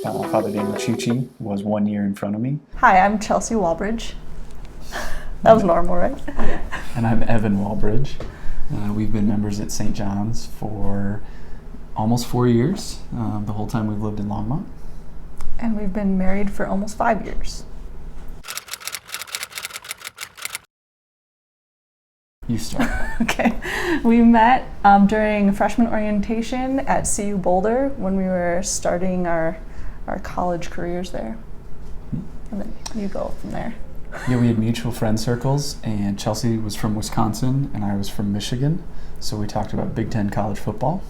Father Daniel Chuchi was 1 year in front of me. Hi, I'm Chelsea Walbridge. That was normal, right? And I'm Evan Walbridge. We've been members at St. John's for almost 4 years, the whole time we've lived in Longmont. And we've been married for almost 5 years. You start. Okay. We met during freshman orientation at CU Boulder when we were starting our college careers there. And then you go from there. Yeah, we had mutual friend circles, and Chelsea was from Wisconsin, and I was from Michigan. So we talked about Big Ten college football.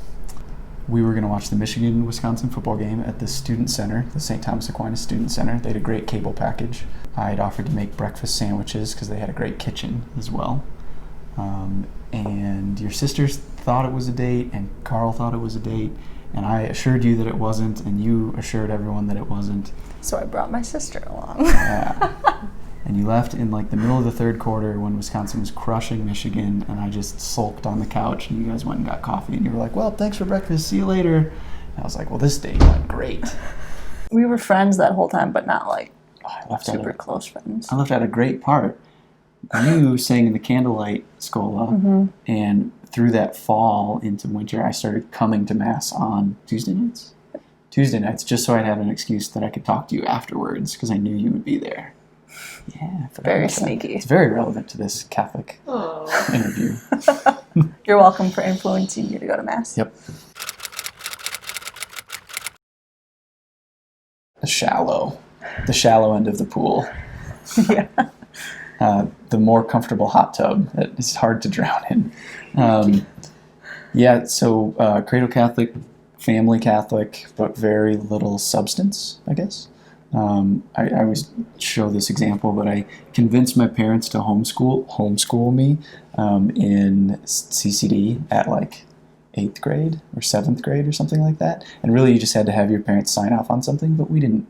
We were going to watch the Michigan-Wisconsin football game at the Student Center, the St. Thomas Aquinas Student Center. They had a great cable package. I had offered to make breakfast sandwiches because they had a great kitchen as well. And your sisters thought it was a date, and Carl thought it was a date, and I assured you that it wasn't, and you assured everyone that it wasn't. So I brought my sister along. Yeah. And you left in like the middle of the third quarter when Wisconsin was crushing Michigan, and I just sulked on the couch, and you guys went and got coffee, and you were like, well, thanks for breakfast, see you later. And I was like, well, this date went great. We were friends that whole time, but not like super out close friends. I left out a great part. You sang in the Candlelight Scola, and through that fall into winter, I started coming to Mass on Tuesday nights, just so I'd have an excuse that I could talk to you afterwards, because I knew you would be there. Yeah, very sneaky. It's very relevant to this Catholic interview. You're welcome for influencing you to go to Mass. Yep. The shallow end of the pool. Yeah. The more comfortable hot tub that is hard to drown in. So cradle Catholic, family Catholic, but very little substance, I guess. I always show this example, but I convinced my parents to homeschool me in CCD at like 8th grade or 7th grade or something like that. And really you just had to have your parents sign off on something, but we didn't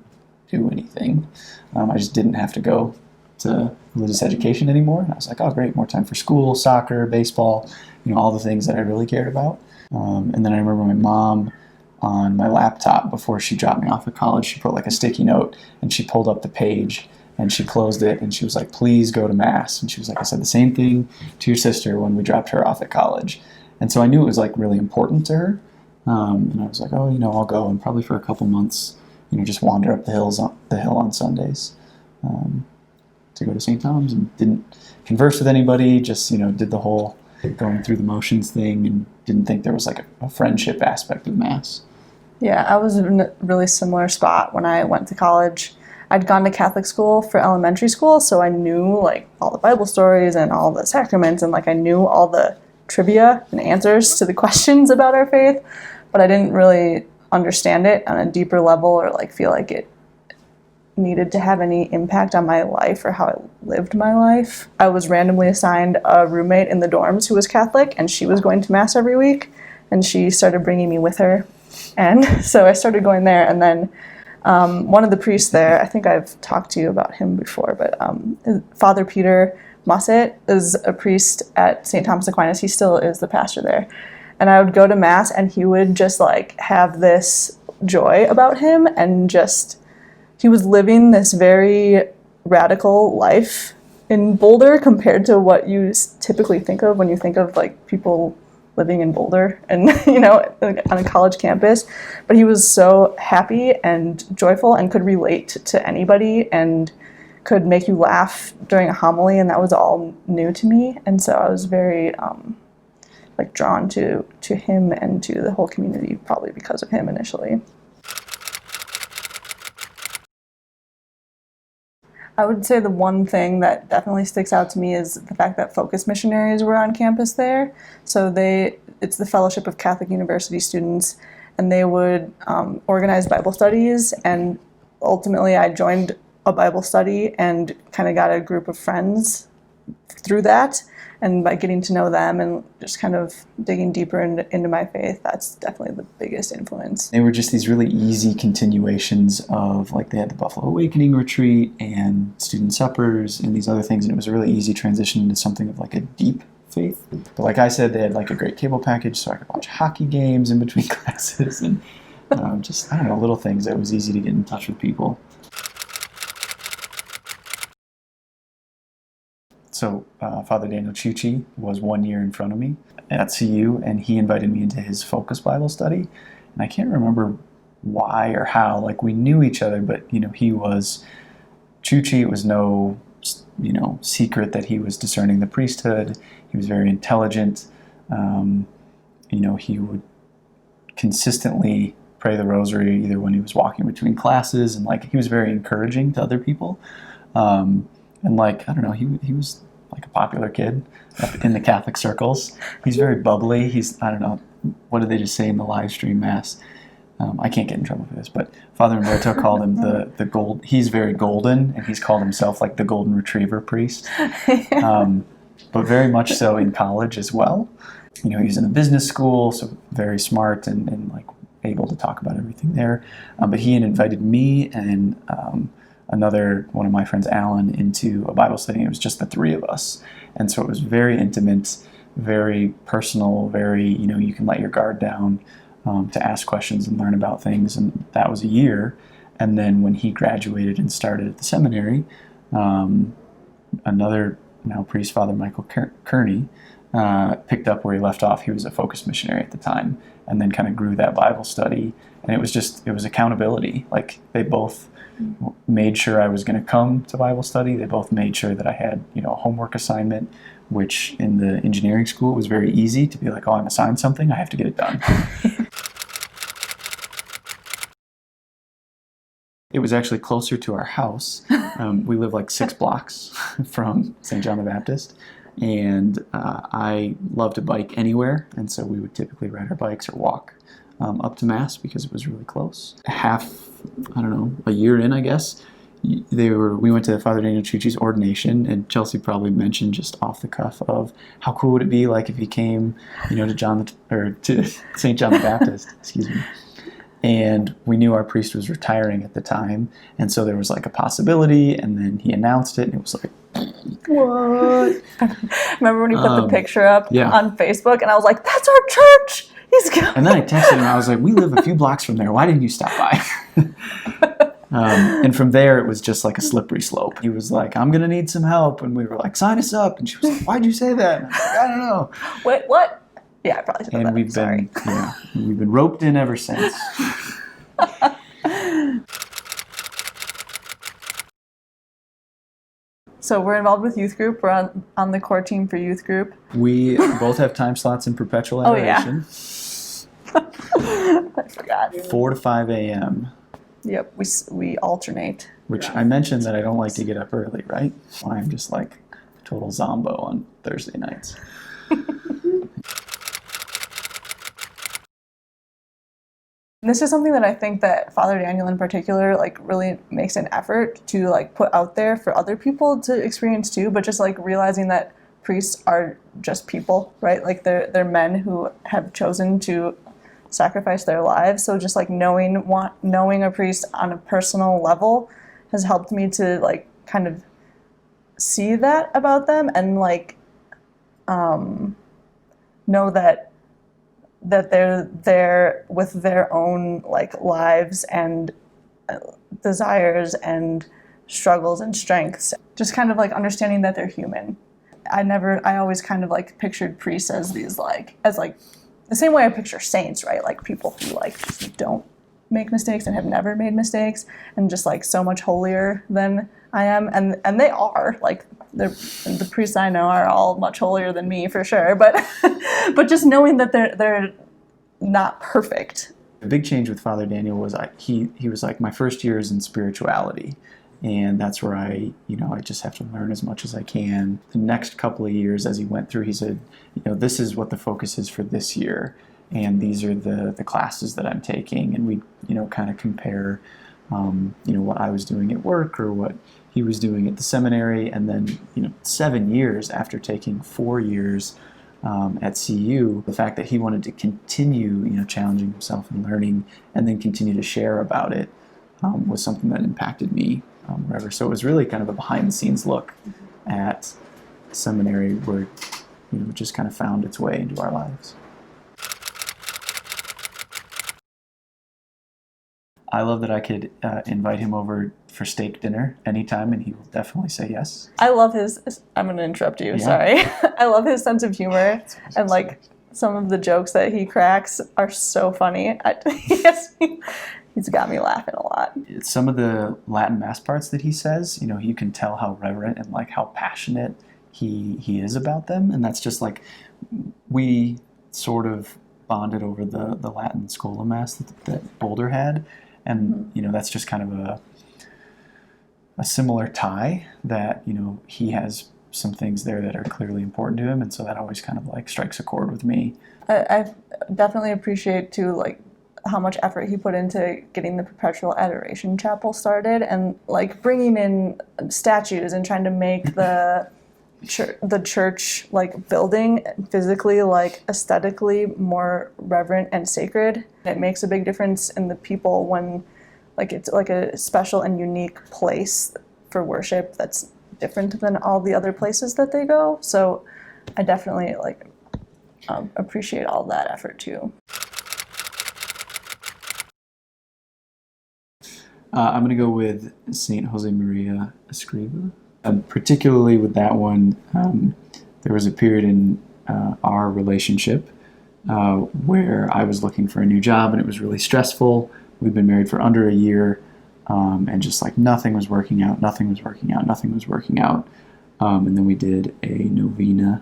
do anything. I just didn't have to go to religious education anymore. And I was like, oh great, more time for school, soccer, baseball, all the things that I really cared about. And then I remember my mom on my laptop before she dropped me off at college, she put like a sticky note and she pulled up the page and she closed it and she was like, please go to Mass. And she was like, I said the same thing to your sister when we dropped her off at college. And so I knew it was like really important to her. And I was like, oh, I'll go, and probably for a couple months, just wander up the hill on Sundays. To go to St. Thomas, and didn't converse with anybody, just, did the whole going through the motions thing, and didn't think there was like a friendship aspect of Mass. Yeah, I was in a really similar spot when I went to college. I'd gone to Catholic school for elementary school, so I knew like all the Bible stories and all the sacraments, and like I knew all the trivia and answers to the questions about our faith, but I didn't really understand it on a deeper level or like feel like it needed to have any impact on my life or how I lived my life. I was randomly assigned a roommate in the dorms who was Catholic, and she was going to Mass every week, and she started bringing me with her. And so I started going there, and then one of the priests there, I think I've talked to you about him before, but Father Peter Musset is a priest at St. Thomas Aquinas. He still is the pastor there. And I would go to Mass, and he would just like have this joy about him, and just he was living this very radical life in Boulder compared to what you typically think of when you think of like people living in Boulder and, on a college campus. But he was so happy and joyful and could relate to anybody and could make you laugh during a homily, and that was all new to me. And so I was very drawn to him and to the whole community, probably because of him initially. I would say the one thing that definitely sticks out to me is the fact that Focus missionaries were on campus there. So it's the Fellowship of Catholic University Students, and they would organize Bible studies, and ultimately I joined a Bible study and kind of got a group of friends through that. And by getting to know them and just kind of digging deeper into my faith, that's definitely the biggest influence. They were just these really easy continuations of, like, they had the Buffalo Awakening retreat and student suppers and these other things, and it was a really easy transition into something of like a deep faith. But like I said, they had like a great cable package, so I could watch hockey games in between classes, and Just, I don't know, little things. It was easy to get in touch with people. So Father Daniel Chuchi was 1 year in front of me at CU, and he invited me into his Focus Bible study. And I can't remember why or how. Like, we knew each other, but, he was Chuchi. It was no, secret that he was discerning the priesthood. He was very intelligent. He would consistently pray the rosary either when he was walking between classes, and he was very encouraging to other people. And I don't know, he was like a popular kid in the Catholic circles. He's very bubbly. I don't know, what did they just say in the live stream mass? I can't get in trouble for this, but Father Umberto called him the gold. He's very golden, and he's called himself like the golden retriever priest. But very much so in college as well. He was in a business school, so very smart and able to talk about everything there. But he had invited me and another one of my friends, Alan, into a Bible study. It was just the three of us, and so it was very intimate, very personal, very you can let your guard down to ask questions and learn about things. And that was a year. And then when he graduated and started at the seminary, another now priest, Father Michael Kearney, picked up where he left off. He was a Focus missionary at the time, and then kind of grew that Bible study. And it was accountability. They both made sure I was going to come to Bible study. They both made sure that I had a homework assignment, which in the engineering school was very easy to be like, oh, I'm assigned something, I have to get it done. It was actually closer to our house. We live 6 blocks from St. John the Baptist, and I love to bike anywhere, and so we would typically ride our bikes or walk up to Mass because it was really close. A year in, I guess, we went to Father Daniel Chuchi's ordination, and Chelsea probably mentioned just off the cuff of how cool would it be if he came, to St. John the Baptist, excuse me. And we knew our priest was retiring at the time, and so there was a possibility, and then he announced it, and it was what? Remember when he put the picture up yeah. on Facebook, and I was like, that's our church! He's coming! And then I texted him, and I was like, we live a few blocks from there, why didn't you stop by? And from there, it was just a slippery slope. He was like, I'm going to need some help, and we were like, sign us up, and she was like, why'd you say that? And I was like, I don't know. Wait, what? Yeah, I probably said that. And we've been roped in ever since. So we're involved with youth group. We're on the core team for youth group. We both have time slots in perpetual adoration. I forgot. 4 to 5 a.m. Yep, we alternate. Which I mentioned that I don't like to get up early, right? I'm just total zombo on Thursday nights. This is something that I think that Father Daniel in particular really makes an effort to put out there for other people to experience too, but just realizing that priests are just people, right? They're men who have chosen to sacrifice their lives. So just knowing a priest on a personal level has helped me to kind of see that about them and know that they're there with their own lives and desires and struggles and strengths. Just kind of understanding that they're human. I always kind of pictured priests as these as the same way I picture saints, right? People who just don't make mistakes and have never made mistakes and just so much holier than I am. And they are the priests I know are all much holier than me for sure, but just knowing that they're not perfect. The big change with Father Daniel was he was my first year is in spirituality, and that's where I just have to learn as much as I can. The next couple of years as he went through, he said, this is what the focus is for this year, and these are the classes that I'm taking, and we kind of compare what I was doing at work or what he was doing at the seminary. And then 7 years after taking 4 years at CU, the fact that he wanted to continue challenging himself and learning and then continue to share about it was something that impacted me forever. So it was really kind of a behind the scenes look at seminary where it just kind of found its way into our lives. I love that I could invite him over for steak dinner anytime, and he will definitely say yes. I love his. I'm going to interrupt you. Yeah. Sorry. I love his sense of humor, and like some of the jokes that he cracks are so funny. He's got me laughing a lot. Some of the Latin mass parts that he says, you can tell how reverent and like how passionate he is about them, and that's just like we sort of bonded over the Latin Schola Mass that Boulder had, and that's just kind of a similar tie that he has some things there that are clearly important to him, and so that always kind of like strikes a chord with me. I definitely appreciate too like how much effort he put into getting the Perpetual Adoration Chapel started, and like bringing in statues and trying to make the church like building physically, like aesthetically more reverent and sacred. It makes a big difference in the people when like it's like a special and unique place for worship that's different than all the other places that they go. So I definitely like appreciate all that effort too. I'm going to go with Saint Jose Maria Escriva. Particularly with that one, there was a period in our relationship where I was looking for a new job, and it was really stressful. We'd been married for under a year, and just like nothing was working out. And then we did a novena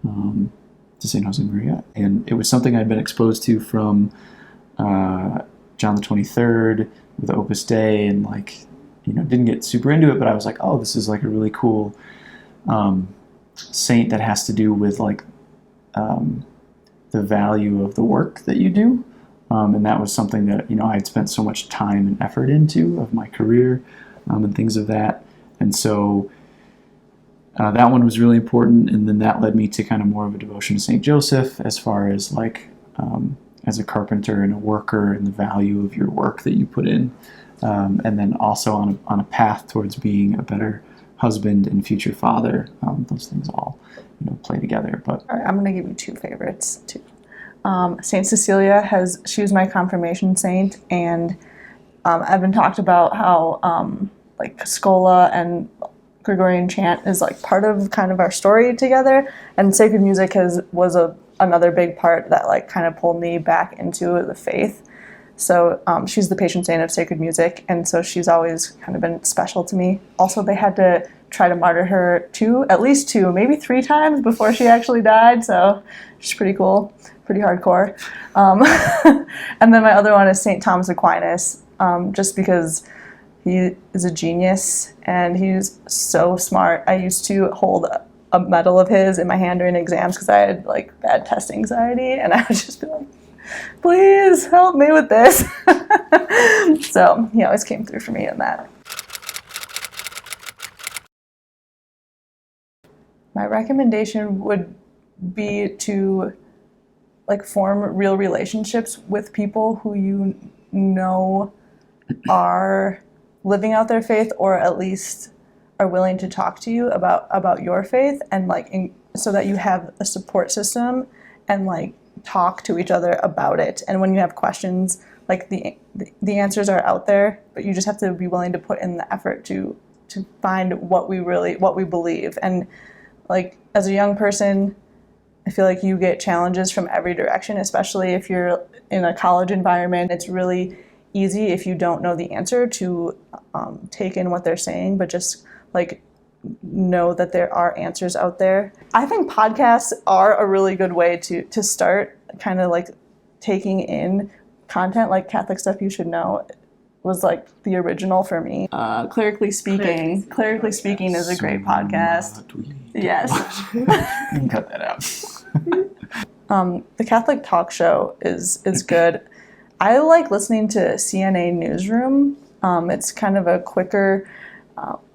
to Saint Jose Maria, and it was something I'd been exposed to from John the 23rd with Opus Dei, and like didn't get super into it, but I was like, oh, this is like a really cool saint that has to do with like the value of the work that you do, and that was something that I had spent so much time and effort into of my career and things of that, and so that one was really important, and then that led me to kind of more of a devotion to Saint Joseph as far as like as a carpenter and a worker and the value of your work that you put in. And then also on a path towards being a better husband and future father. Those things all play together. But all right, I'm going to give you two favorites too. Saint Cecilia she was my confirmation saint, and Evan talked about how like Scola and Gregorian chant is like part of kind of our story together, and sacred music was another big part that like kind of pulled me back into the faith. So she's the patron saint of sacred music, and so she's always kind of been special to me. Also, they had to try to martyr her at least two, maybe three times before she actually died, so she's pretty cool, pretty hardcore. And then my other one is St. Thomas Aquinas, just because he is a genius, and he's so smart. I used to hold a medal of his in my hand during exams because I had like bad test anxiety, and I would just be like, please help me with this. So he always came through for me in that. My recommendation would be to like form real relationships with people who you know are living out their faith, or at least are willing to talk to you about your faith, and like so that you have a support system and like talk to each other about it. And when you have questions, like the answers are out there, but you just have to be willing to put in the effort to find what we believe. And like as a young person, I feel like you get challenges from every direction, especially if you're in a college environment. It's really easy if you don't know the answer to take in what they're saying, but just like know that there are answers out there. I think podcasts are a really good way to start kind of like taking in content. Like Catholic Stuff You Should Know was like the original for me. Clerically Speaking is a great podcast. Yes. You can cut that out. The Catholic Talk Show is good. I like listening to CNA Newsroom. It's kind of a quicker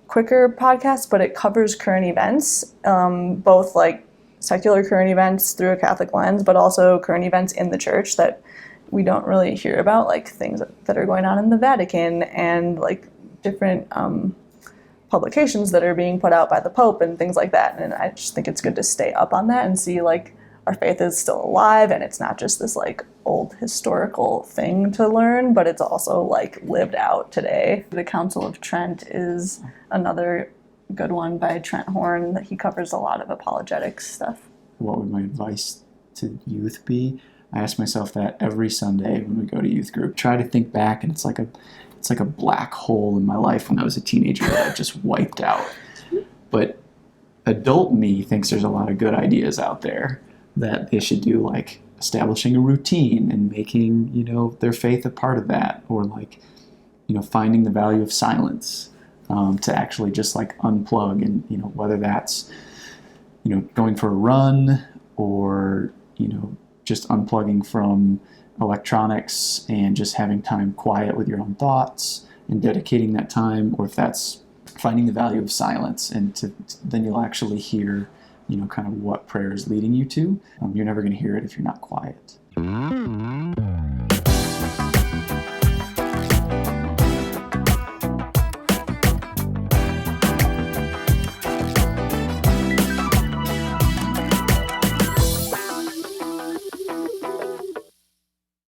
podcast, but it covers current events, both like secular current events through a Catholic lens, but also current events in the church that we don't really hear about, like things that are going on in the Vatican, and like different publications that are being put out by the Pope and things like that. And I just think it's good to stay up on that and see like our faith is still alive and it's not just this like old historical thing to learn, but it's also like lived out today. The Council of Trent is another good one by Trent Horn that he covers a lot of apologetics stuff. What would my advice to youth be? I ask myself that every Sunday when we go to youth group. Try to think back, and it's like a black hole in my life when I was a teenager that I just wiped out. But adult me thinks there's a lot of good ideas out there that they should do, like establishing a routine and making, their faith a part of that, or like, finding the value of silence, to actually just like unplug, and, whether that's, going for a run, or, just unplugging from electronics and just having time quiet with your own thoughts and dedicating that time, or if that's finding the value of silence, and then you'll actually hear, kind of what prayer is leading you to. You're never going to hear it if you're not quiet.